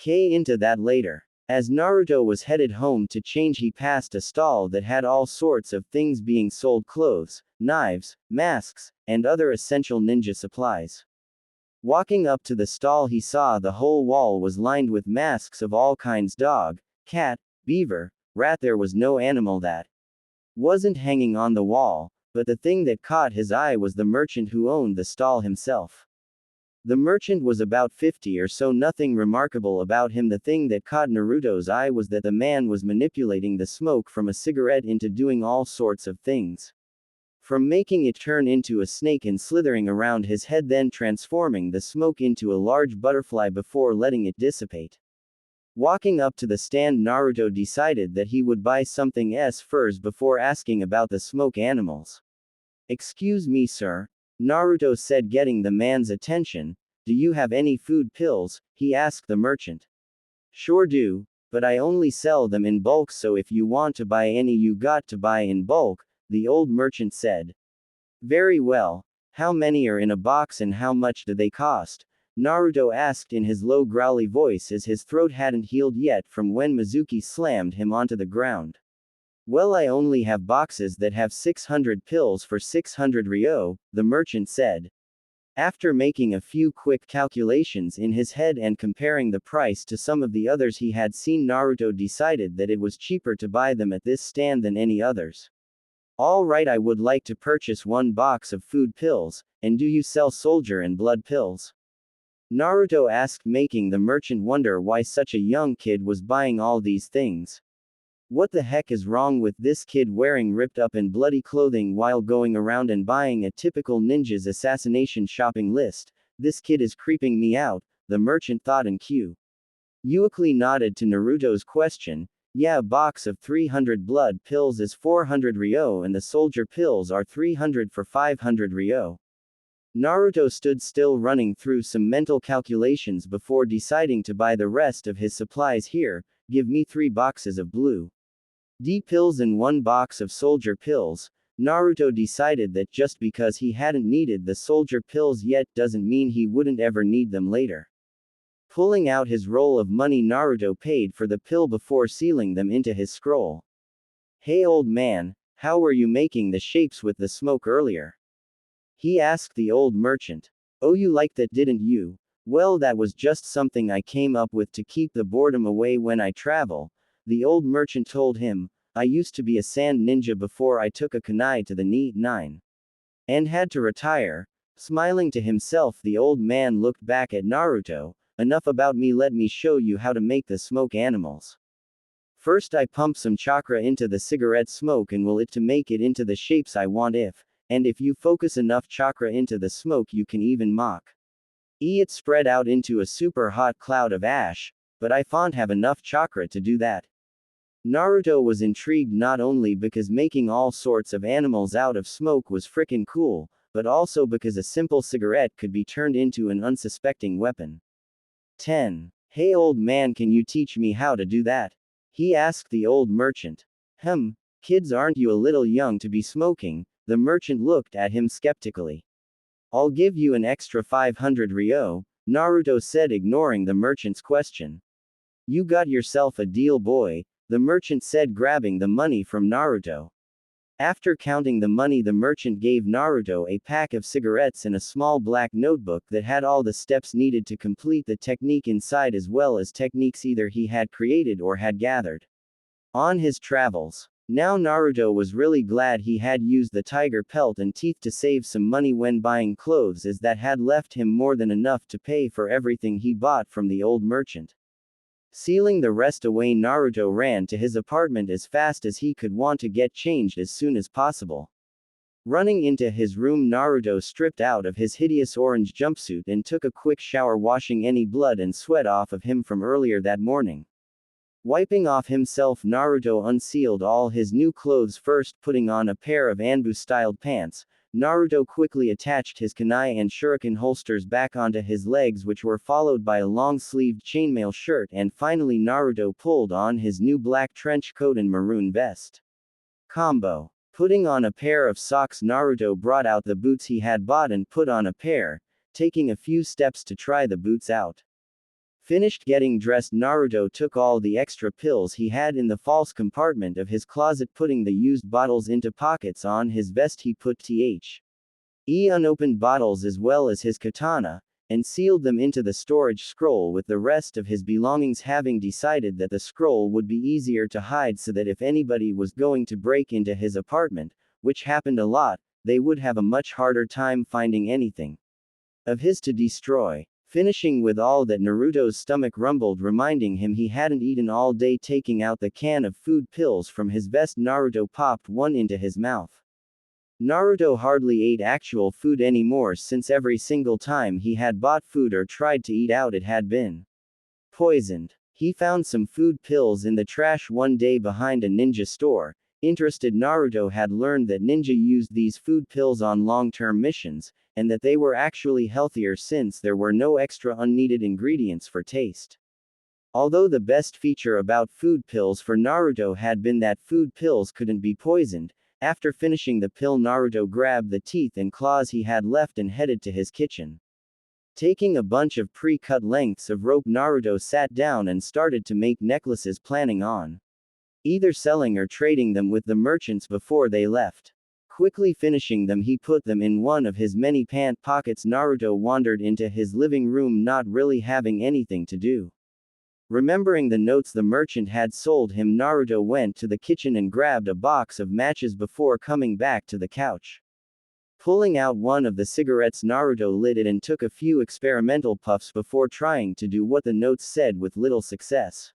into that later. As Naruto was headed home to change, he passed a stall that had all sorts of things being sold: clothes, knives, masks, and other essential ninja supplies. Walking up to the stall, he saw the whole wall was lined with masks of all kinds: dog, cat, beaver, rat. There was no animal that wasn't hanging on the wall, but the thing that caught his eye was the merchant who owned the stall himself. The merchant was about 50 or so, nothing remarkable about him. The thing that caught Naruto's eye was that the man was manipulating the smoke from a cigarette into doing all sorts of things. From making it turn into a snake and slithering around his head, then transforming the smoke into a large butterfly before letting it dissipate. Walking up to the stand, Naruto decided that he would buy something first before asking about the smoke animals. "Excuse me, sir," Naruto said, getting the man's attention. "Do you have any food pills?" he asked the merchant. "Sure do, but I only sell them in bulk, so if you want to buy any, you got to buy in bulk," the old merchant said. "Very well. How many are in a box and how much do they cost?" Naruto asked in his low growly voice as his throat hadn't healed yet from when Mizuki slammed him onto the ground. "Well, I only have boxes that have 600 pills for 600 ryo, the merchant said. After making a few quick calculations in his head and comparing the price to some of the others he had seen, Naruto decided that it was cheaper to buy them at this stand than any others. "All right, I would like to purchase 1 box of food pills, and do you sell soldier and blood pills?" Naruto asked, making the merchant wonder why such a young kid was buying all these things. What the heck is wrong with this kid wearing ripped up and bloody clothing while going around and buying a typical ninja's assassination shopping list? This kid is creeping me out, the merchant thought, and quickly nodded to Naruto's question. "Yeah, a box of 300 blood pills is 400 ryo and the soldier pills are 300 for 500 ryo. Naruto stood still, running through some mental calculations before deciding to buy the rest of his supplies. "Here, give me 3 boxes of blue D pills and 1 box of soldier pills." Naruto decided that just because he hadn't needed the soldier pills yet doesn't mean he wouldn't ever need them later. Pulling out his roll of money, Naruto paid for the pill before sealing them into his scroll. "Hey old man, how were you making the shapes with the smoke earlier?" he asked the old merchant. "Oh, you liked that, didn't you? Well, that was just something I came up with to keep the boredom away when I travel," the old merchant told him. "I used to be a sand ninja before I took a kunai to the Nine and had to retire." Smiling to himself, the old man looked back at Naruto. "Enough about me, let me show you how to make the smoke animals." First I pump some chakra into the cigarette smoke and will it to make it into the shapes I want if you focus enough chakra into the smoke you can even mock. It spread out into a super hot cloud of ash, but I can't have enough chakra to do that. Naruto was intrigued not only because making all sorts of animals out of smoke was frickin' cool, but also because a simple cigarette could be turned into an unsuspecting weapon. 10. Hey old man, can you teach me how to do that? He asked the old merchant. Kids, aren't you a little young to be smoking? The merchant looked at him skeptically. I'll give you an extra 500 ryo, Naruto said, ignoring the merchant's question. You got yourself a deal, boy, the merchant said, grabbing the money from Naruto. After counting the money, the merchant gave Naruto a pack of cigarettes and a small black notebook that had all the steps needed to complete the technique inside, as well as techniques either he had created or had gathered on his travels. Now Naruto was really glad he had used the tiger pelt and teeth to save some money when buying clothes, as that had left him more than enough to pay for everything he bought from the old merchant. Sealing the rest away, Naruto ran to his apartment as fast as he could, want to get changed as soon as possible. Running into his room, Naruto stripped out of his hideous orange jumpsuit and took a quick shower, washing any blood and sweat off of him from earlier that morning. Wiping off himself, Naruto unsealed all his new clothes, first putting on a pair of Anbu-styled pants. Naruto quickly attached his kunai and shuriken holsters back onto his legs, which were followed by a long-sleeved chainmail shirt, and finally Naruto pulled on his new black trench coat and maroon vest combo. Putting on a pair of socks, Naruto brought out the boots he had bought and put on a pair, taking a few steps to try the boots out. Finished getting dressed, Naruto took all the extra pills he had in the false compartment of his closet, putting the used bottles into pockets on his vest. He put unopened bottles as well as his katana, and sealed them into the storage scroll with the rest of his belongings, having decided that the scroll would be easier to hide so that if anybody was going to break into his apartment, which happened a lot, they would have a much harder time finding anything of his to destroy. Finishing with all that, Naruto's stomach rumbled, reminding him he hadn't eaten all day. Taking out the can of food pills from his vest, Naruto popped one into his mouth. Naruto hardly ate actual food anymore, since every single time he had bought food or tried to eat out, it had been poisoned. He found some food pills in the trash one day behind a ninja store. Interested, Naruto had learned that ninja used these food pills on long-term missions, and that they were actually healthier since there were no extra unneeded ingredients for taste. Although the best feature about food pills for Naruto had been that food pills couldn't be poisoned, after finishing the pill, Naruto grabbed the teeth and claws he had left and headed to his kitchen. Taking a bunch of pre-cut lengths of rope, Naruto sat down and started to make necklaces, planning on either selling or trading them with the merchants before they left. Quickly finishing them, he put them in one of his many pant pockets. Naruto wandered into his living room, not really having anything to do. Remembering the notes the merchant had sold him, Naruto went to the kitchen and grabbed a box of matches before coming back to the couch. Pulling out one of the cigarettes, Naruto lit it and took a few experimental puffs before trying to do what the notes said, with little success.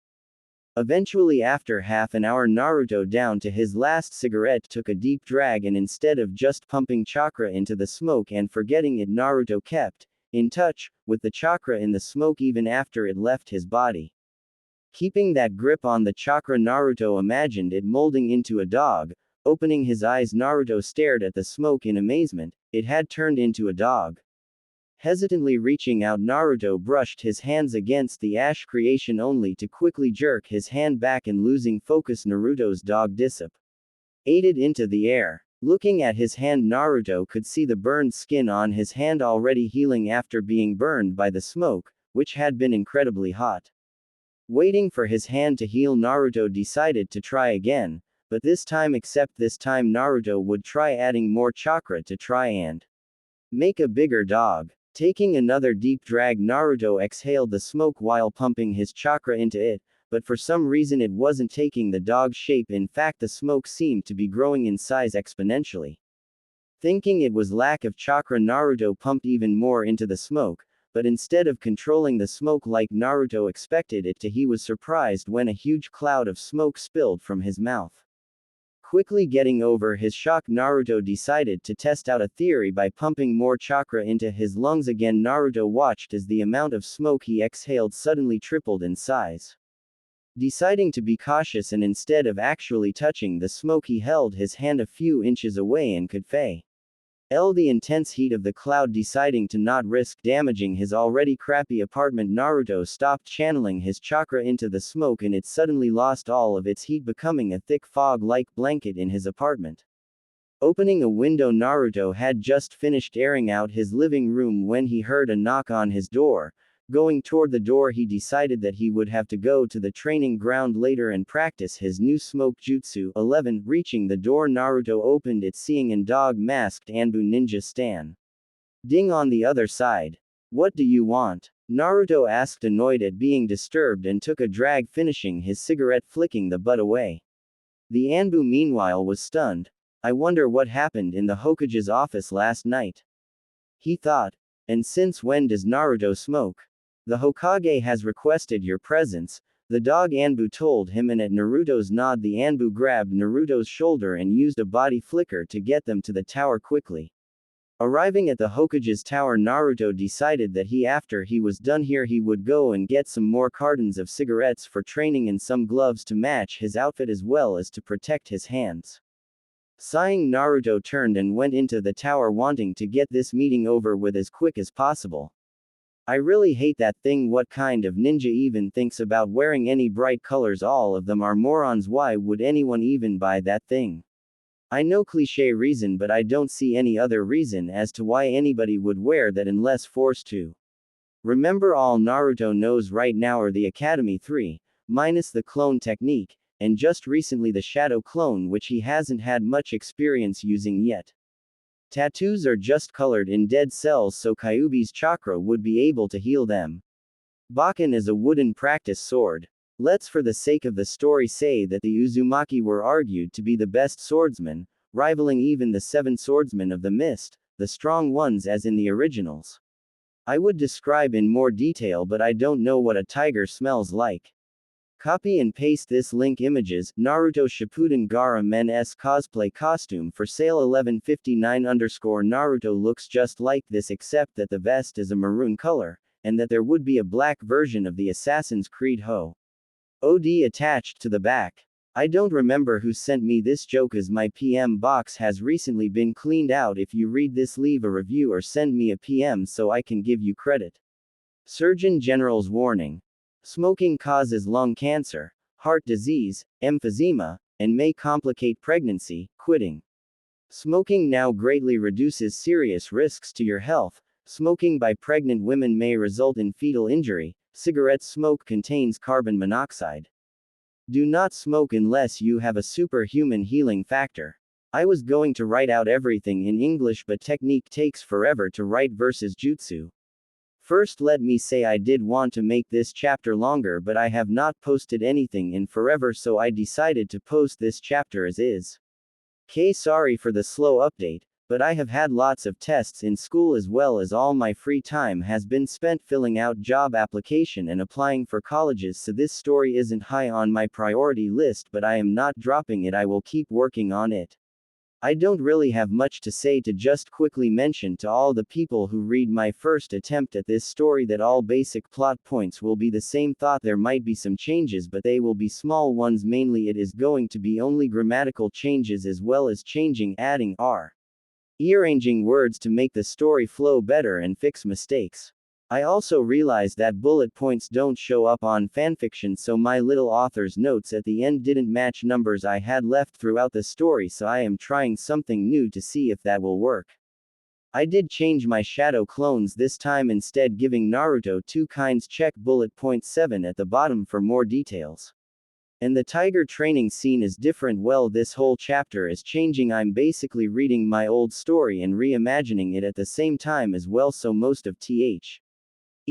Eventually, after half an hour, Naruto downed to his last cigarette, took a deep drag, and instead of just pumping chakra into the smoke and forgetting it, Naruto kept in touch with the chakra in the smoke even after it left his body. Keeping that grip on the chakra, Naruto imagined it molding into a dog. Opening his eyes, Naruto stared at the smoke in amazement. It had turned into a dog. Hesitantly reaching out, Naruto brushed his hands against the ash creation, only to quickly jerk his hand back and, losing focus, Naruto's dog dissipated into the air. Looking at his hand, Naruto could see the burned skin on his hand already healing after being burned by the smoke, which had been incredibly hot. Waiting for his hand to heal, Naruto decided to try again, but this time Naruto would try adding more chakra to try and make a bigger dog. Taking another deep drag, Naruto exhaled the smoke while pumping his chakra into it, but for some reason it wasn't taking the dog shape. In fact, the smoke seemed to be growing in size exponentially. Thinking it was lack of chakra, Naruto pumped even more into the smoke, but instead of controlling the smoke like Naruto expected it to, he was surprised when a huge cloud of smoke spilled from his mouth. Quickly getting over his shock, Naruto decided to test out a theory by pumping more chakra into his lungs again. Naruto watched as the amount of smoke he exhaled suddenly tripled in size. Deciding to be cautious and instead of actually touching the smoke, he held his hand a few inches away and could feel the intense heat of the cloud. Deciding to not risk damaging his already crappy apartment, Naruto stopped channeling his chakra into the smoke and it suddenly lost all of its heat, becoming a thick fog-like blanket in his apartment. Opening a window, Naruto had just finished airing out his living room when he heard a knock on his door. Going toward the door, he decided that he would have to go to the training ground later and practice his new smoke jutsu. 11. Reaching the door, Naruto opened it, seeing a dog-masked Anbu ninja stand. Ding on the other side. What do you want? Naruto asked, annoyed at being disturbed, and took a drag, finishing his cigarette, flicking the butt away. The Anbu meanwhile was stunned. I wonder what happened in the Hokage's office last night, he thought. And since when does Naruto smoke? The Hokage has requested your presence, the dog Anbu told him, and at Naruto's nod the Anbu grabbed Naruto's shoulder and used a body flicker to get them to the tower quickly. Arriving at the Hokage's tower, Naruto decided that after he was done here, he would go and get some more cartons of cigarettes for training and some gloves to match his outfit as well as to protect his hands. Sighing, Naruto turned and went into the tower, wanting to get this meeting over with as quick as possible. I really hate that thing. What kind of ninja even thinks about wearing any bright colors? All of them are morons. Why would anyone even buy that thing? I know cliché reason, but I don't see any other reason as to why anybody would wear that unless forced to. Remember, all Naruto knows right now are the Academy 3, minus the clone technique, and just recently the shadow clone, which he hasn't had much experience using yet. Tattoos are just colored in dead cells, so Kyuubi's chakra would be able to heal them. Bakken is a wooden practice sword. Let's, for the sake of the story, say that the Uzumaki were argued to be the best swordsmen, rivaling even the 7 swordsmen of the mist, the strong ones as in the originals. I would describe in more detail, but I don't know what a tiger smells like. Copy and paste this link. Images, Naruto Shippuden Gaara Men-S cosplay costume for sale 1159 Naruto looks just like this except that the vest is a maroon color, and that there would be a black version of the Assassin's Creed HOD attached to the back. I don't remember who sent me this joke as my PM box has recently been cleaned out. If you read this, leave a review or send me a PM so I can give you credit. Surgeon General's warning. Smoking causes lung cancer, heart disease, emphysema, and may complicate pregnancy. Quitting smoking now greatly reduces serious risks to your health. Smoking by pregnant women may result in fetal injury. Cigarette smoke contains carbon monoxide. Do not smoke unless you have a superhuman healing factor. I was going to write out everything in English, but technique takes forever to write versus jutsu. First, let me say I did want to make this chapter longer, but I have not posted anything in forever, so I decided to post this chapter as is. Sorry for the slow update, but I have had lots of tests in school as well as all my free time has been spent filling out job application and applying for colleges, so this story isn't high on my priority list, but I am not dropping it. I will keep working on it. I don't really have much to say, to just quickly mention to all the people who read my first attempt at this story that all basic plot points will be the same. Thought there might be some changes, but they will be small ones. Mainly it is going to be only grammatical changes as well as adding rearranging words to make the story flow better and fix mistakes. I also realized that bullet points don't show up on fanfiction, so my little author's notes at the end didn't match numbers I had left throughout the story, so I am trying something new to see if that will work. I did change my shadow clones this time, instead giving Naruto 2 kinds. Check bullet point 7 at the bottom for more details. And the tiger training scene is different. Well, this whole chapter is changing. I'm basically reading my old story and reimagining it at the same time as well, so most of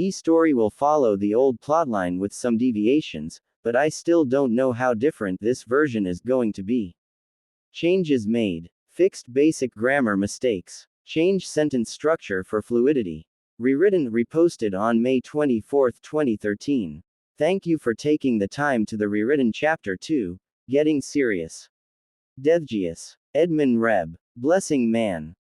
story will follow the old plotline with some deviations, but I still don't know how different this version is going to be. Changes made. Fixed basic grammar mistakes. Change sentence structure for fluidity. Rewritten, reposted on May 24, 2013. Thank you for taking the time to the Rewritten Chapter 2, Getting Serious. Deathgius. Edmund Reb. Blessing Man.